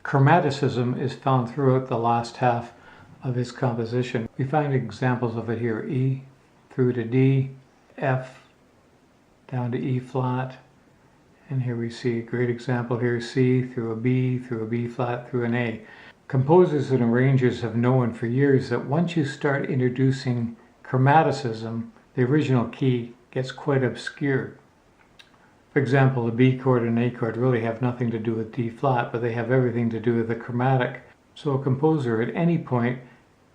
Chromaticism is found throughout the last half of his composition. We find examples of it here: E through to D, F down to E flat, and here we see a great example here: C through a B flat through an A. Composers and arrangers have known for years that once you start introducing chromaticism, the original key gets quite obscured. For example, the B chord and A chord really have nothing to do with D flat, but they have everything to do with the chromatic. So a composer at any point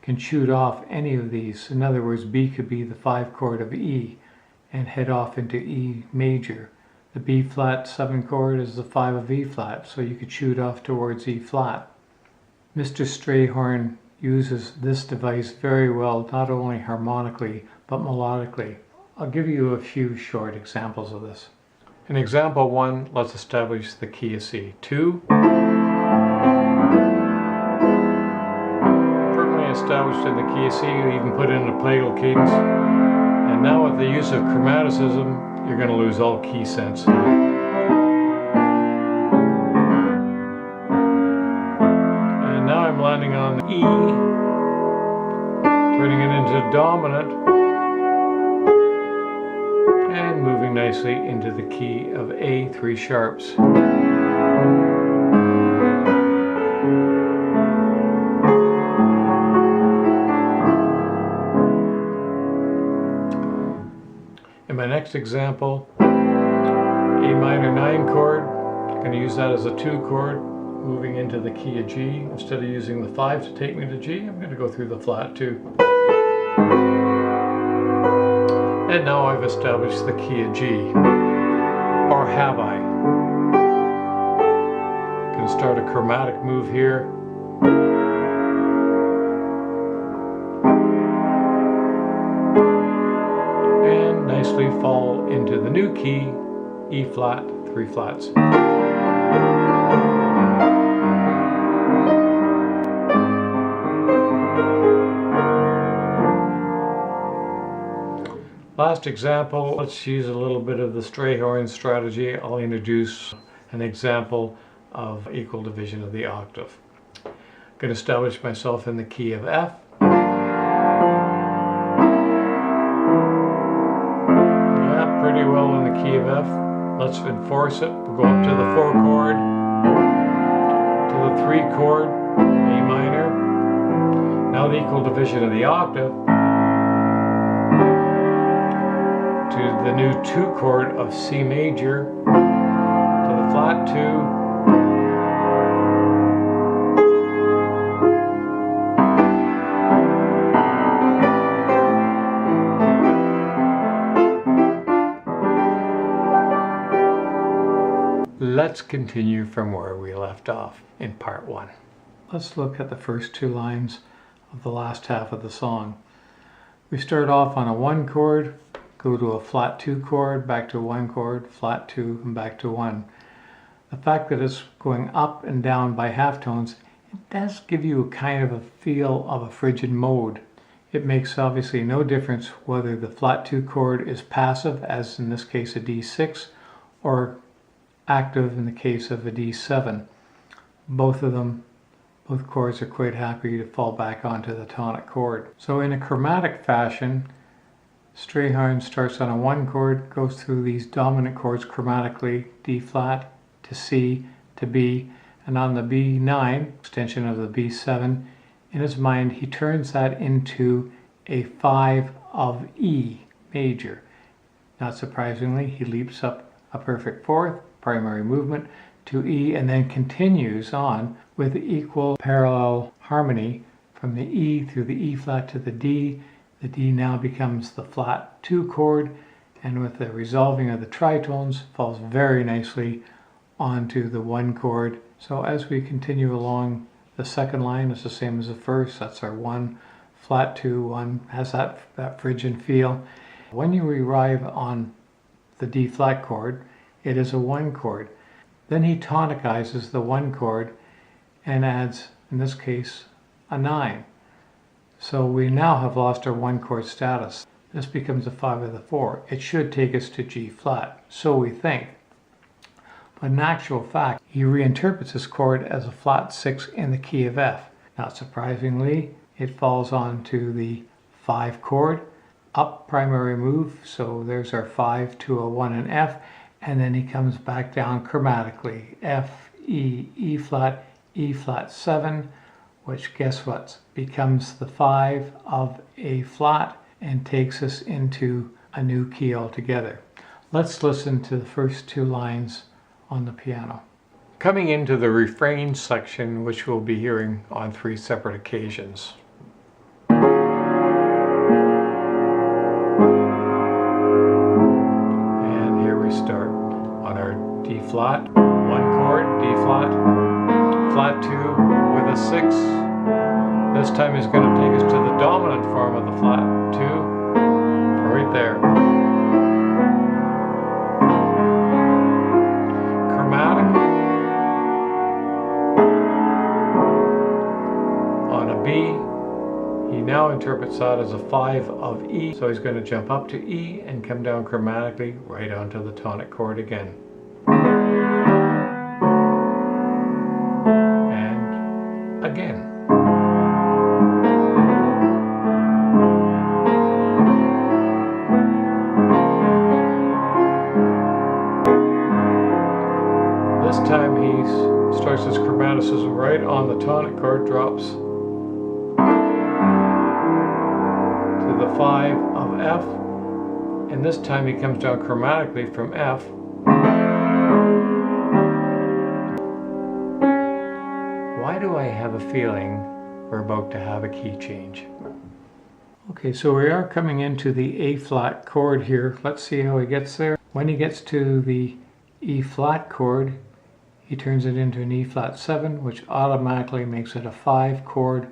can shoot off any of these. In other words, B could be the 5 chord of E and head off into E major. The B flat 7 chord is the 5 of E flat, so you could shoot off towards E flat. Mr. Strayhorn uses this device very well, not only harmonically, but melodically. I'll give you a few short examples of this. In example 1, let's establish the key of C. 2. Firmly established in the key of C, you even put in a plagal cadence. And now with the use of chromaticism, you're going to lose all key sense. And now I'm landing on E, turning it into dominant, and moving nicely into the key of A, 3 sharps. In my next example, A minor 9 chord, I'm going to use that as a 2 chord, moving into the key of G. Instead of using the 5 to take me to G, I'm going to go through the flat 2. And now I've established the key of G. Or have I? I'm going to start a chromatic move here. And nicely fall into the new key, E flat, 3 flats. Last example, let's use a little bit of the Strayhorn strategy. I'll introduce an example of equal division of the octave. I'm going to establish myself in the key of F. Yeah, pretty well in the key of F. Let's enforce it. We'll go up to the 4 chord, to the 3 chord, A minor. Now the equal division of the octave. To the new 2 chord of C major, to the flat 2, let's continue from where we left off in part 1. Let's look at the first 2 lines of the last half of the song. We start off on a 1 chord, go to a flat 2 chord, back to 1 chord, flat 2, and back to 1. The fact that it's going up and down by half tones, it does give you a kind of a feel of a frigid mode. It makes obviously no difference whether the flat 2 chord is passive, as in this case a D6, or active in the case of a D7. Both chords are quite happy to fall back onto the tonic chord. So in a chromatic fashion, Strayhorn starts on a 1 chord, goes through these dominant chords chromatically, D flat to C to B, and on the B9, extension of the B7, in his mind he turns that into a 5 of E major. Not surprisingly, he leaps up a perfect 4th, primary movement, to E, and then continues on with equal parallel harmony from the E through the E flat to the D. The D now becomes the flat 2 chord, and with the resolving of the tritones falls very nicely onto the 1 chord. So as we continue along, the second line is the same as the first. That's our 1, flat 2, 1, has that frigid feel. When you arrive on the D flat chord, it is a 1 chord. Then he tonicizes the 1 chord and adds, in this case, a 9. So we now have lost our 1 chord status. This becomes a 5 of the 4. It should take us to G flat, so we think. but in actual fact, he reinterprets this chord as a flat 6 in the key of F. Not surprisingly, it falls onto the 5 chord, up primary move, so there's our 5 to a 1 in F, and then he comes back down chromatically, F, E flat, E flat 7, which guess what, becomes the 5 of A flat and takes us into a new key altogether. Let's listen to the first 2 lines on the piano. Coming into the refrain section, which we'll be hearing on 3 separate occasions. And here we start on our D flat, 1 chord, D flat, flat 2 with a 6. This time he's going to take us to the dominant form of the flat 2, right there. Chromatic. On a B, he now interprets that as a 5 of E, so he's going to jump up to E and come down chromatically right onto the tonic chord again. And again. This time he starts his chromaticism right on the tonic chord, drops to the 5 of F, and this time he comes down chromatically from F. Why do I have a feeling we're about to have a key change? Okay, so we are coming into the A flat chord here. Let's see how he gets there. When he gets to the E flat chord, he turns it into an E flat 7, which automatically makes it a 5 chord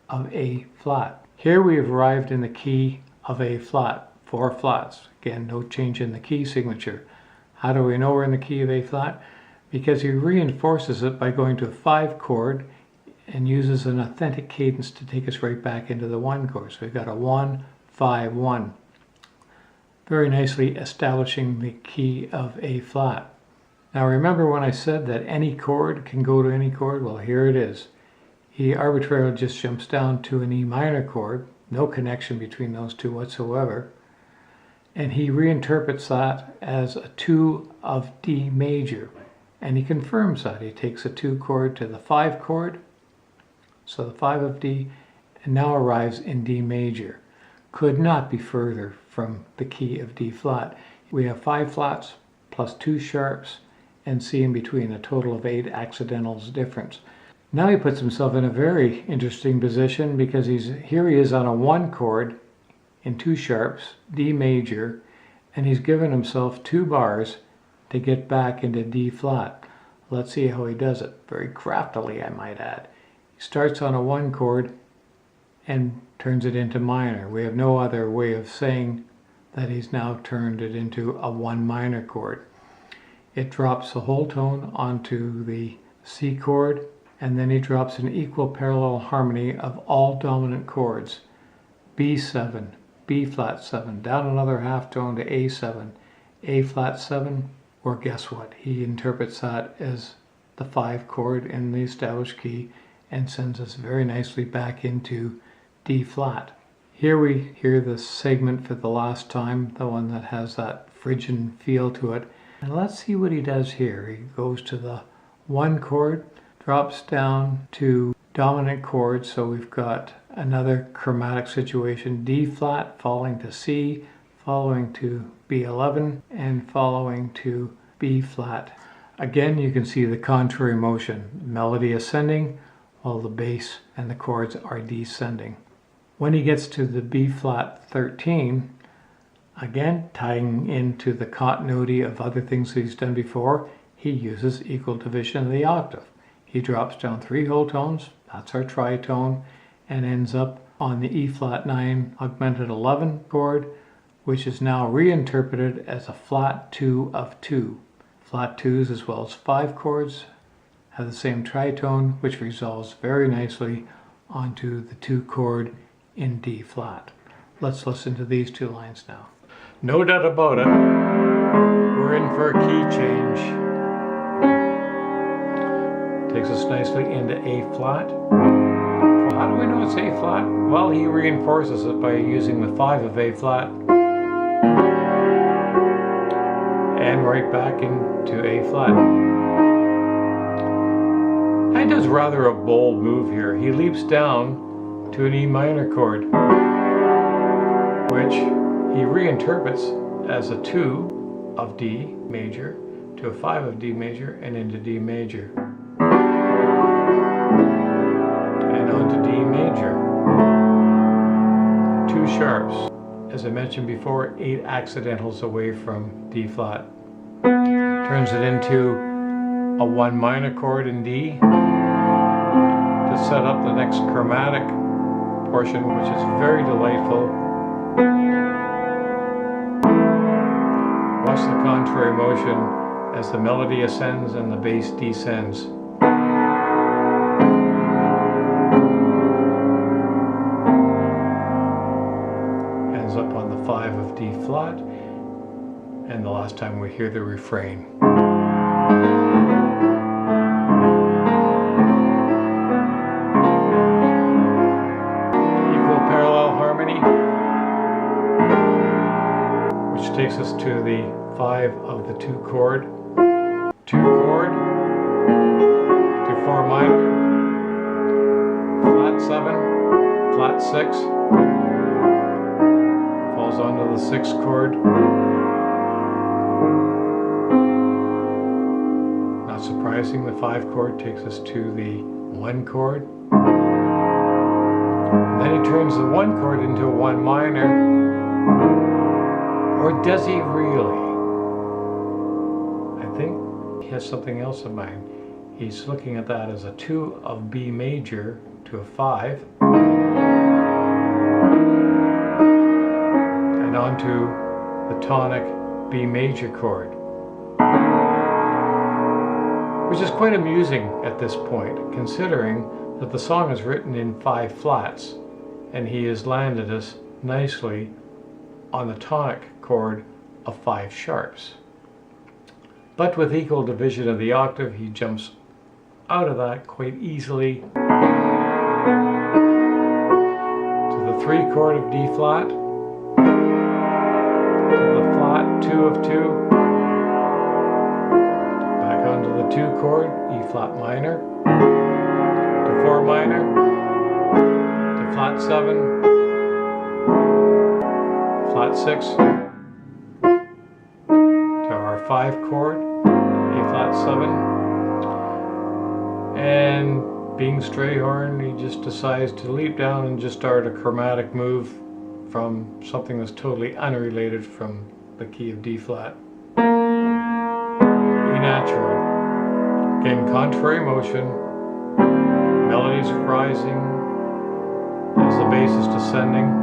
of A flat. Here we have arrived in the key of A flat, 4 flats. Again, no change in the key signature. How do we know we're in the key of A flat? Because he reinforces it by going to a 5 chord and uses an authentic cadence to take us right back into the 1 chord. So we've got a 1, 5, 1. Very nicely establishing the key of A flat. Now remember when I said that any chord can go to any chord? Well, here it is. He arbitrarily just jumps down to an E minor chord, no connection between those two whatsoever, and he reinterprets that as a 2 of D major, and he confirms that. He takes a 2 chord to the 5 chord, so the 5 of D, and now arrives in D major. Could not be further from the key of D flat. We have 5 flats plus 2 sharps, and C in between, a total of 8 accidentals difference. Now he puts himself in a very interesting position because here he is on a 1 chord in 2 sharps, D major, and he's given himself 2 bars to get back into D flat. Let's see how he does it. Very craftily, I might add. He starts on a 1 chord and turns it into minor. We have no other way of saying that he's now turned it into a 1 minor chord. It drops the whole tone onto the C chord, and then he drops an equal parallel harmony of all dominant chords. B7, B flat 7, down another half tone to A7, A flat 7, or guess what? He interprets that as the 5 chord in the established key and sends us very nicely back into D flat. Here we hear the segment for the last time, the one that has that Phrygian feel to it. And let's see what he does here. He goes to the 1 chord, drops down to dominant chord, so we've got another chromatic situation, D flat falling to C, following to B11, and following to B flat. Again, you can see the contrary motion, melody ascending, while the bass and the chords are descending. When he gets to the B flat 13, again, tying into the continuity of other things that he's done before, he uses equal division of the octave. He drops down 3 whole tones, that's our tritone, and ends up on the E flat 9 augmented 11 chord, which is now reinterpreted as a flat 2 of 2. Flat 2s as well as 5 chords have the same tritone, which resolves very nicely onto the 2 chord in D flat. Let's listen to these 2 lines now. No doubt about it, we're in for a key change. Takes us nicely into A flat. How do we know it's A flat? Well, he reinforces it by using the 5 of A flat and right back into A flat. And he does rather a bold move here. He leaps down to an E minor chord, which he reinterprets as a 2 of D major to a 5 of D major and into D major. And on to D major. 2 sharps. As I mentioned before, 8 accidentals away from D flat. Turns it into a 1 minor chord in D to set up the next chromatic portion, which is very delightful. Watch the contrary motion as the melody ascends and the bass descends. Ends up on the 5 of D flat, and the last time we hear the refrain. Equal parallel harmony, which takes us to the 5 of the 2 chord. 2 chord to 4 minor, flat 7, flat 6, falls onto the 6th chord. Not surprising, the 5 chord takes us to the 1 chord. And then he turns the 1 chord into a 1 minor. Or does he really? I think he has something else in mind. He's looking at that as a 2 of B major to a 5. And onto the tonic B major chord. Which is quite amusing at this point, considering that the song is written in 5 flats and he has landed us nicely on the tonic chord of 5 sharps. But with equal division of the octave, he jumps out of that quite easily to the 3 chord of D flat, to the flat 2 of 2, back onto the 2 chord, E flat minor, to 4 minor, to flat 7, flat 6, to our 5 chord, A flat 7, and being Strayhorn, he just decides to leap down and just start a chromatic move from something that's totally unrelated from the key of D flat. E natural. Again, contrary motion, melodies rising as the bass is descending.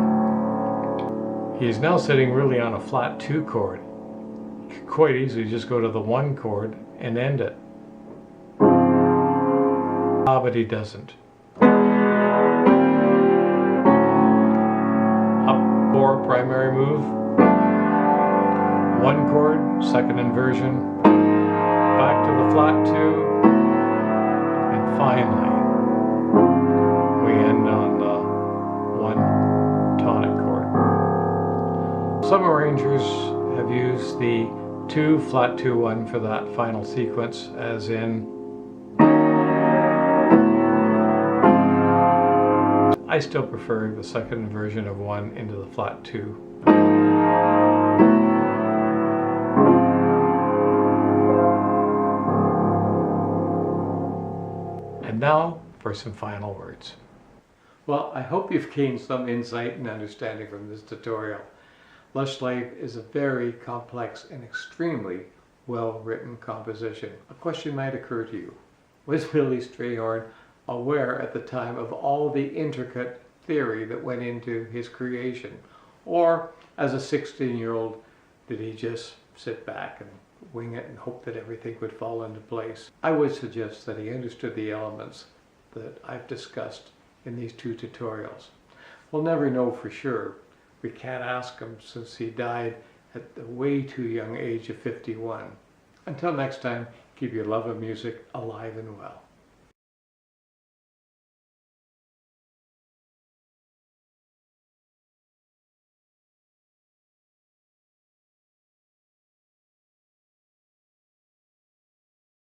He is now sitting really on a flat 2 chord. He could quite easily just go to the 1 chord and end it. But he doesn't. Up 4 primary move, 1 chord, 2nd inversion, back to the flat 2, and finally we end on the 1 tonic chord. Some arrangers have used the 2 flat 2 1 for that final sequence, as in I still prefer the 2nd inversion of 1 into the flat 2. And now for some final words. Well, I hope you've gained some insight and understanding from this tutorial. Lush Life is a very complex and extremely well-written composition. A question might occur to you. Was Billy Strayhorn aware at the time of all the intricate theory that went into his creation? Or as a 16-year-old, did he just sit back and wing it and hope that everything would fall into place? I would suggest that he understood the elements that I've discussed in these 2 tutorials. We'll never know for sure. We can't ask him, since he died at the way too young age of 51. Until next time, keep your love of music alive and well.